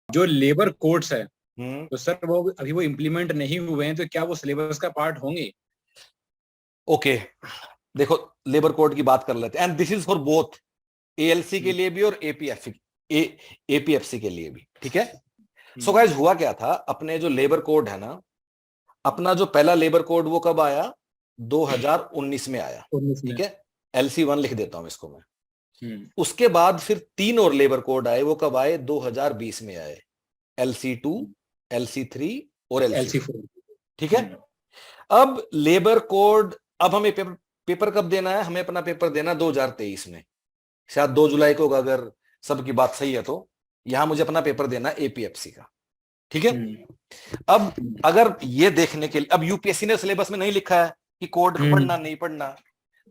जो labour codes है, हम्म। तो सर वो अभी वो इम्प्लीमेंट नहीं हुए हैं, तो क्या वो सिलेबस का पार्ट होंगे? ओके, देखो लेबर कोड की बात कर लेते हैं, and this is for both ALC के लिए भी और एपीएफसी के लिए भी, ठीक है। सो गाइस, हुआ क्या था, अपने जो लेबर कोड है ना, अपना जो पहला लेबर कोड वो कब आया, 2019 में आया, 19 में। ठीक है। LC1 लिख देता हूं इसको मैं। हम्म। उसके बाद फिर 3 और लेबर कोड आए, वो कब आए, 2020 में आए, LC2, LC3 और LC4, LC4। ठीक है। अब लेबर कोड, अब हमें पेपर कब देना है, हमें अपना पेपर देना 2023 में, शायद 2 जुलाई को होगा, अगर सबकी बात सही है तो। यहां मुझे अपना पेपर देना है एपीएफसी का, ठीक है। अब अगर ये देखने के लिए, अब यूपीएससी ने सिलेबस में नहीं लिखा है कि कोड पढ़ना नहीं पढ़ना,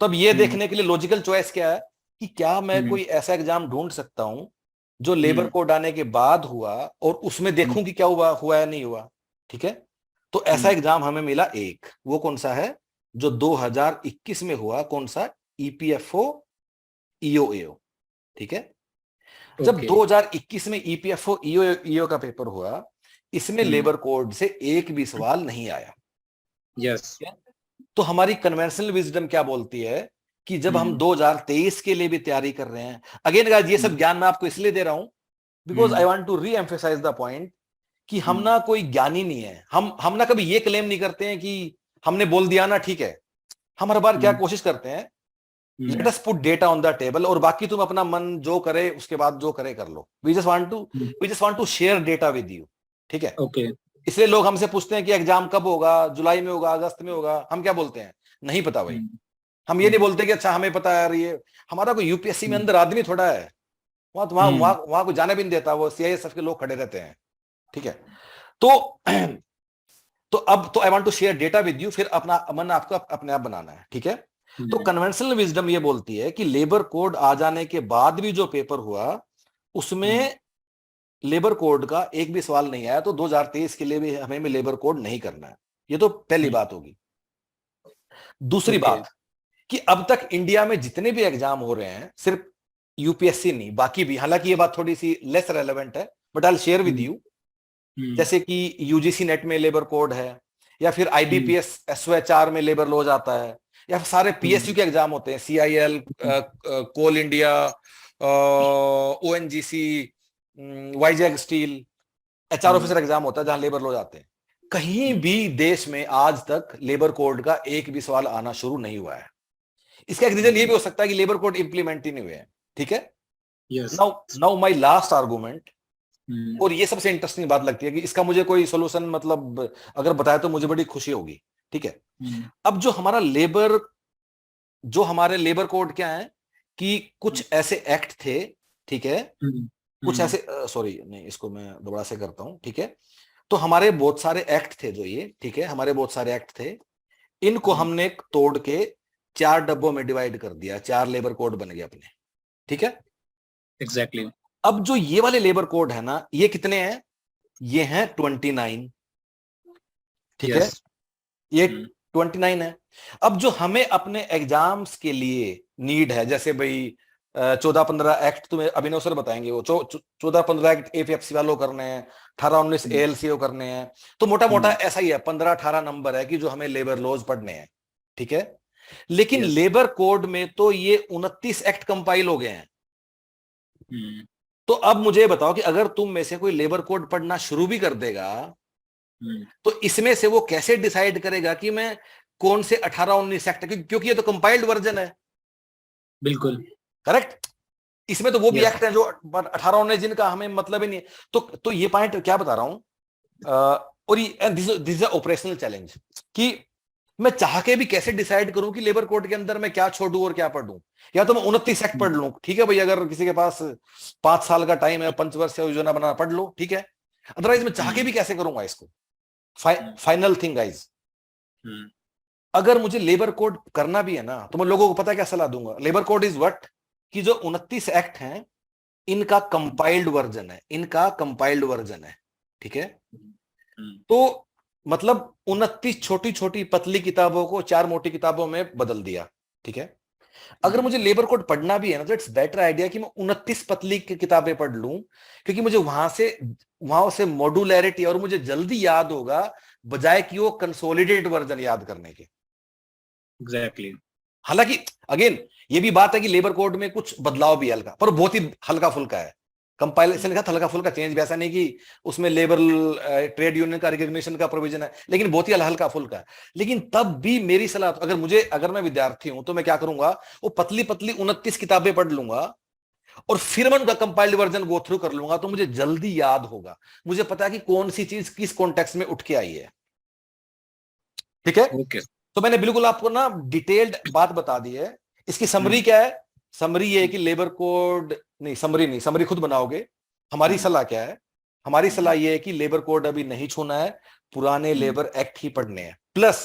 तो अब ये देखने के लिए लॉजिकल चॉइस क्या है कि क्या मैं कोई ऐसा एग्जाम ढूंढ सकता हूं जो लेबर कोड आने के बाद हुआ और उसमें देखूं कि क्या हुआ हुआ या नहीं हुआ, ठीक है। तो ऐसा एग्जाम हमें मिला एक, वो कौन सा है, जो 2021 में हुआ, कौन सा, ईपीएफओ ईओएओ, ठीक है। जब 2021 में ईपीएफओ ईओ का पेपर हुआ, इसमें लेबर कोड से एक भी सवाल नहीं आया। यस। तो हमारी कन्वेंशनल विजडम क्या बोलती है कि जब हम 2023 के लिए भी तैयारी कर रहे हैं, अगेन गाइस ये सब ज्ञान मैं आपको इसलिए दे रहा हूं because I want to reemphasise the point कि हम ना कोई ज्ञानी नहीं है, हम ना कभी ये क्लेम नहीं करते हैं कि हमने बोल दिया ना ठीक है। हम हर बार क्या कोशिश करते हैं, let us put data on the table, और बाकी तुम अपना मन जो करे उसके बाद जो करे कर लो। We just want to share data with you, ठीक है। ओके। इसलिए लोग हमसे पूछते हैं कि एग्जाम कब होगा, जुलाई में होगा, अगस्त में होगा, हम क्या बोलते हैं, नहीं पता भाई। हम ये नहीं बोलते कि अच्छा हमें पता है यार, ये हमारा कोई यूपीएससी में अंदर आदमी थोड़ा है, वहां को जाने भी नहीं देता, वो सीआईएसएफ के लोग खड़े रहते हैं, ठीक है। तो अब तो I want to share data with you, फिर अपना मन आपको अपने आप बनाना है, ठीक है। तो कन्वेंशनल विजडम ये बोलती है कि लेबर कोड आ जाने के बाद भी जो पेपर हुआ उसमें लेबर कोड का एक भी सवाल नहीं आया, तो 2023 के लिए भी हमें लेबर कोड नहीं करना है। ये तो पहली बात होगी। दूसरी बात कि अब तक इंडिया में जितने भी एग्जाम हो रहे हैं, सिर्फ यूपीएससी नहीं, बाकी भी, हालांकि ये बात थोड़ी सी लेस रेलेवेंट है, but I share with you, जैसे कि यूजीसी नेट में लेबर कोड है, या फिर आईबीपीएस एसओएचआर में लेबर लॉज आता है, या फिर सारे पीएसयू के एग्जाम होते हैं, CIL, Coal India, ONGC, Vizag Steel, HR officer exam होता है जहां लेबर लॉज आते हैं। कहीं भी देश में आज तक लेबर कोड का एक भी सवाल आना शुरू नहीं हुआ है। इसका एक रीजन ये भी हो सकता है कि लेबर कोड इंप्लीमेंट ही नहीं हुए हैं, ठीक है। नाउ माय लास्ट आर्गुमेंट, और ये सबसे इंटरेस्टिंग बात लगती है कि इसका मुझे कोई सोल्यूशन मतलब अगर बताया तो मुझे बड़ी खुशी होगी, ठीक है। अब जो हमारे लेबर कोड क्या है कि कुछ ऐसे एक्ट थे, ठीक है, कुछ ऐसे, सॉरी नहीं, इसको मैं दोबारा से करता हूं, ठीक है। तो हमारे बहुत सारे एक्ट थे जो ये, ठीक है, हमारे बहुत सारे एक्ट थे, इनको हमने तोड़ के 4 डब्बों में डिवाइड कर दिया, 4 लेबर कोड बन गए अपने, ठीक है। एग्जैक्टली। अब जो ये वाले लेबर कोड है ना, ये कितने हैं, ये हैं 29, ठीक है, ये 29 है। अब जो हमें अपने एग्जाम्स के लिए नीड है, जैसे भाई 14-15 एक्ट तुम्हें अभिनव सर बताएंगे, वो 14-15 एक्ट एपीएफसी वालों करने हैं, 18-19 एएलसीओ करने हैं, तो मोटा मोटा ऐसा ही है, 15-18 नंबर है कि जो हमें लेबर लॉज पढ़ने हैं, ठीक है। लेकिन लेबर कोड में तो ये 29 एक्ट कंपाइल हो गए हैं। तो अब मुझे बताओ कि अगर तुम में से कोई लेबर कोड पढ़ना शुरू भी कर देगा, तो इसमें से वो कैसे डिसाइड करेगा कि मैं कौन से 18-19 एक्ट, क्योंकि ये तो कंपाइल्ड वर्जन है, बिल्कुल करेक्ट। इसमें तो वो भी एक्ट है जो 18-19 जिनका हमें मतलब ही नहीं है। तो ये पॉइंट क्या बता रहा हूं, और दिस इज ऑपरेशनल चैलेंज कि मैं चाह के भी कैसे डिसाइड करूं कि लेबर कोड के अंदर मैं क्या छोड़ूं और क्या पढ़ूं। या तो मैं 29 एक्ट पढ़ लूं, ठीक है भाई, अगर किसी के पास 5 साल का टाइम है, पंचवर्षीय योजना बनाना, पढ़ लो, ठीक है। अदरवाइज मैं चाह के भी कैसे करूंगा इसको। फाइनल थिंग गाइज, अगर मुझे लेबर कोड करना भी है ना, तो मैं लोगों को पता क्या सलाह दूंगा, लेबर कोड इज व्हाट, कि जो 29 एक्ट हैं इनका कंपाइल्ड वर्जन है, इनका कंपाइल्ड वर्जन है, ठीक है। तो मतलब 29 छोटी छोटी पतली किताबों को 4 मोटी किताबों में बदल दिया, ठीक है। अगर मुझे लेबर कोड पढ़ना भी है ना, तो इट्स बेटर आइडिया कि मैं 29 पतली की किताबें पढ़ लूं, क्योंकि मुझे वहां से मॉड्युलैरिटी और मुझे जल्दी याद होगा, बजाय कि वो कंसोलिडेटेड वर्जन याद करने के। एग्जैक्टली। हालांकि अगेन ये भी बात है कि लेबर कोड में कुछ बदलाव भी है हल्का, पर बहुत ही हल्का फुल्का है। कंपाइलेशन का हल्का फुल्का चेंज भी, ऐसा नहीं कि उसमें लेबर ट्रेड यूनियन का रिकॉग्निशन का प्रोविजन है, लेकिन बहुत ही हल्का फुल्का है। लेकिन तब भी मेरी सलाह, अगर मैं विद्यार्थी हूं तो मैं क्या करूंगा, वो पतली पतली 29 किताबें पढ़ लूंगा और फिर मैं उनका कंपाइल्ड वर्जन गो थ्रू कर लूंगा, तो मुझे जल्दी याद होगा, मुझे पता है कि कौन सी चीज किस कॉन्टेक्स्ट में उठ के आई है। ठीक है, ओके। तो मैंने बिल्कुल आपको ना डिटेल्ड बात बता दी है। इसकी समरी क्या है? समरी ये है कि लेबर कोड, नहीं समरी खुद बनाओगे। हमारी सलाह क्या है? हमारी सलाह ये है कि लेबर कोड अभी नहीं छूना है, पुराने लेबर एक्ट ही पढ़ने हैं। प्लस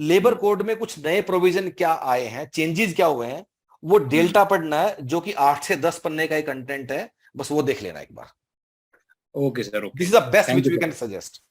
लेबर कोड में कुछ नए प्रोविजन क्या आए हैं, चेंजेस क्या हुए हैं, वो डेल्टा पढ़ना है, जो कि 8 से 10 पन्ने का ही कंटेंट है, बस वो देख लेना एक बार। Okay sir, okay. This is the best thank which you we sir. Can suggest.